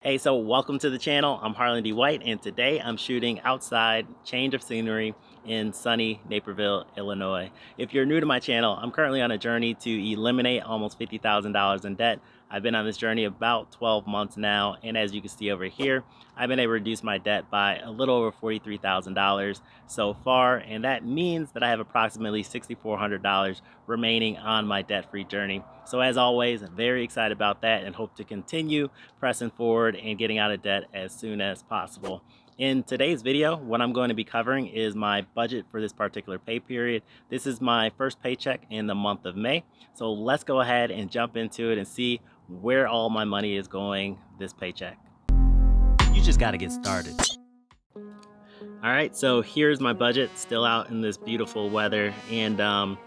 Hey, so welcome to the channel. I'm Harlan D. White, and today I'm shooting outside, change of scenery in sunny Naperville, Illinois. If you're new to my channel, I'm currently on a journey to eliminate almost $50,000 in debt. I've been on this journey about 12 months now, and as you can see over here, I've been able to reduce my debt by a little over $43,000 so far, and that means that I have approximately $6,400 remaining on my debt-free journey. So as always, very excited about that and hope to continue pressing forward and getting out of debt as soon as possible. In today's video, what I'm going to be covering is my budget for this particular pay period. This is my first paycheck in the month of May. So let's go ahead and jump into it and see where all my money is going this paycheck. You just got to get started. All right, so here's my budget, still out in this beautiful weather, and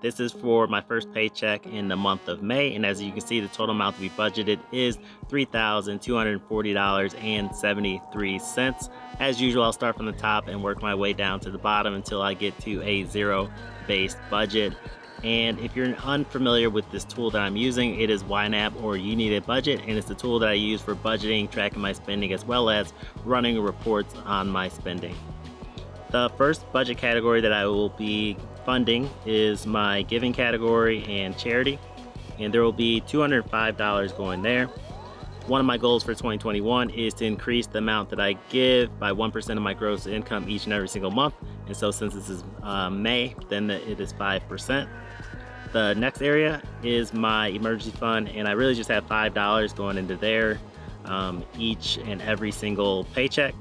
this is for my first paycheck in the month of May, and as you can see, the total amount to be budgeted is $3,240.73. As usual, I'll start from the top and work my way down to the bottom until I get to a zero-based budget. And if you're unfamiliar with this tool that I'm using, it is Y.N.A.B or Y.N.A.B budget, and it's the tool that I use for budgeting, tracking my spending, as well as running reports on my spending. The first budget category that I will be funding is my giving category and charity, and there will be $205 going there. One of my goals for 2021 is to increase the amount that I give by 1% of my gross income each and every single month, and so since this is May, then it is 5%. The next area is my emergency fund, and I really just have $5 going into there each and every single paycheck.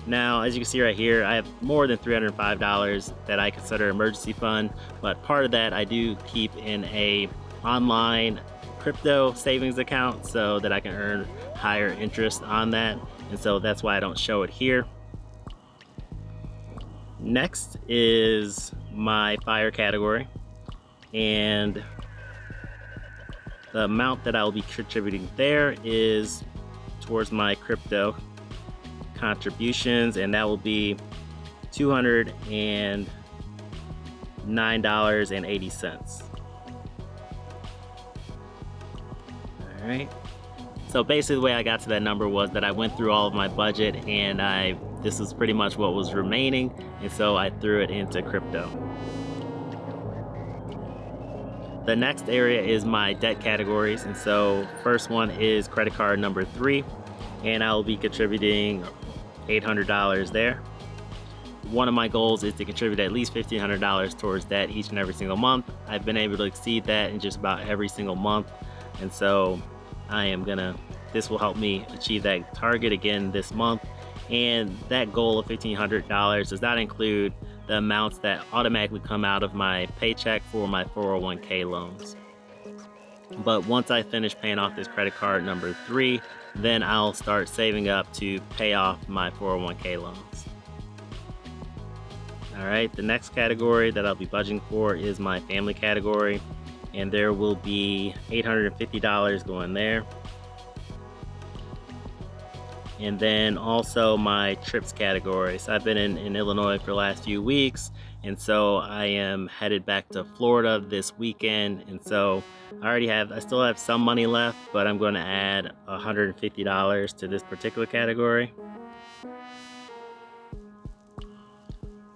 Now, as you can see right here, I have more than $305 that I consider emergency fund, but part of that I do keep in a online crypto savings account so that I can earn higher interest on that, and so that's why I don't show it here. Next is my fire category, and the amount that I will be contributing there is towards my crypto contributions, and that will be $209.80. All right, so basically the way I got to that number was that I went through all of my budget, and this is pretty much what was remaining, and so I threw it into crypto. The next area is my debt categories, and so first one is credit card number 3, and I will be contributing $800 there. One of my goals is to contribute at least $1,500 towards that each and every single month. I've been able to exceed that in just about every single month, and so this will help me achieve that target again this month. And that goal of $1,500 does not include the amounts that automatically come out of my paycheck for my 401k loans. But once I finish paying off this credit card number 3, then I'll start saving up to pay off my 401k loans. All right, the next category that I'll be budgeting for is my family category, and there will be $850 going there. And then also my trips category. So I've been in Illinois for the last few weeks, and so I am headed back to Florida this weekend, and so I still have some money left, but I'm going to add $150 to this particular category.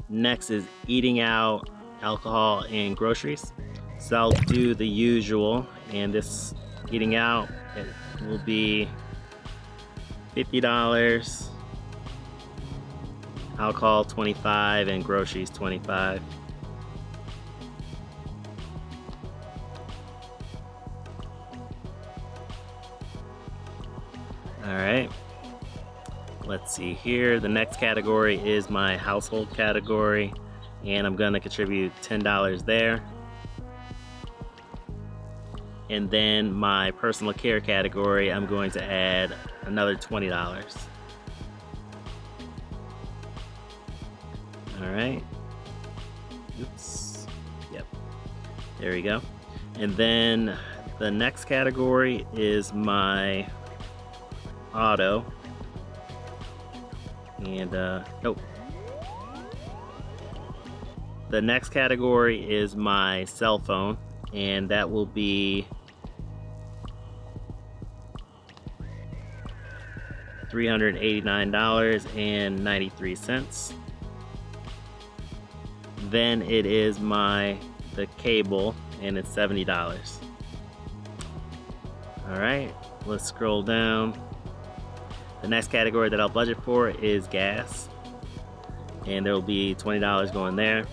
Next is eating out, alcohol, and groceries. So I'll do the usual, and this eating out, it will be $50, alcohol $25, and groceries $25. All right, let's see here. The next category is my household category, and I'm gonna contribute $10 there. And then my personal care category, I'm going to add another $20. All right. Oops. Yep. There we go. And then the next category is my auto. And nope. The next category is my cell phone, and that will be $389.93. Then it is the cable, and it's $70. All right, let's scroll down. The next category that I'll budget for is gas, and there will be $20 going there.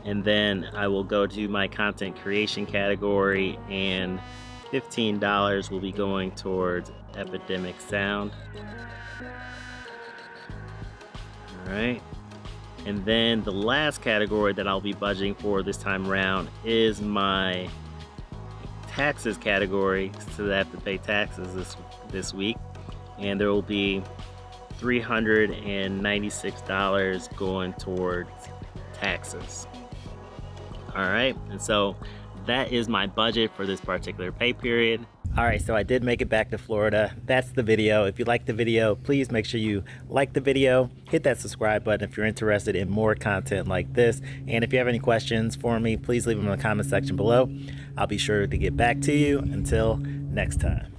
And then I will go to my content creation category, and $15 will be going towards Epidemic Sound. All right. And then the last category that I'll be budgeting for this time around is my taxes category, so that I have to pay taxes this week. And there will be $396 going towards taxes. All right, and so that is my budget for this particular pay period. All right, so I did make it back to Florida. That's the video. If you liked the video, please make sure you like the video, hit that subscribe button if you're interested in more content like this. And if you have any questions for me, please leave them in the comment section below. I'll be sure to get back to you. Until next time.